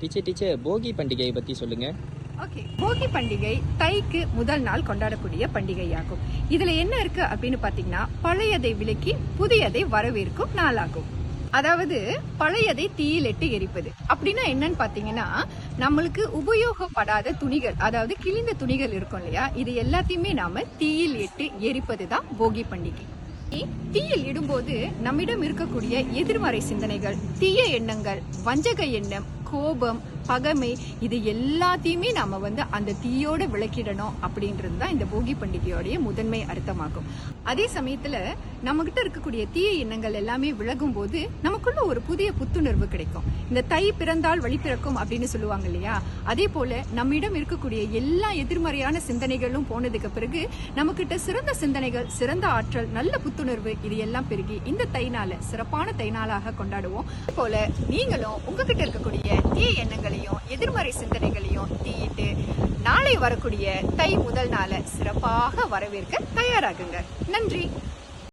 Teacher போகி பண்டிகையை பத்தி சொல்லுங்க. ஓகே, போகி பண்டிகை தைக்கு முதல் நாள் கொண்டாடக்கூடிய பண்டிகையாகும். இதுல என்ன இருக்கு அப்படின்னு பாத்தீங்கன்னா, பழையதை விலக்கி புதியதை வரவேற்கும் நாளாகும். அதாவது பழையதை தீயிலிட்டு எரிப்பது அப்படின்னா என்னன்னு பாத்தீங்கன்னா, நம்மளுக்கு உபயோகப்படாத துணிகள், அதாவது கிழிந்த துணிகள் இருக்கும் இல்லையா, இது எல்லாத்தையுமே நாம தீயில் இட்டு எரிப்பதுதான் போகி பண்டிகை. தீயில் இடும்போது நம்மிடம் இருக்கக்கூடிய எதிர்மறை சிந்தனைகள், தீய எண்ணங்கள், வஞ்சக எண்ணம், கோபம், பகைமை, இது எல்லாத்தையுமே நாம அந்த தீயோட விளக்கிடணும் அப்படின்றது தான் இந்த போகி பண்டிகையோடைய முதன்மை அர்த்தமாகும். அதே சமயத்துல நம்ம கிட்ட இருக்கக்கூடிய தீய எண்ணங்கள் எல்லாமே விலகும் போது நமக்குள்ள ஒரு புதிய புத்துணர்வு கிடைக்கும். இந்த தை பிறந்தால் வழி பிறக்கும் அப்படின்னு சொல்லுவாங்க இல்லையா, அதே போல நம்மிடம் இருக்கக்கூடிய எல்லா எதிர்மறையான சிந்தனைகளும் போனதுக்கு பிறகு நம்ம கிட்ட சிறந்த சிந்தனைகள், சிறந்த ஆற்றல், நல்ல புத்துணர்வு, இது எல்லாம் பெருகி இந்த தை நாளை சிறப்பான தை நாளாக கொண்டாடுவோம். அதே போல நீங்களும் உங்ககிட்ட இருக்கக்கூடிய தீய எண்ணங்களையும் எதிர்மறை சிந்தனைகளையும் தீயிட்டு நாளை வரக்கூடிய தை முதல் நாளை சிறப்பாக வரவேற்க தயாராகுங்க. நன்றி.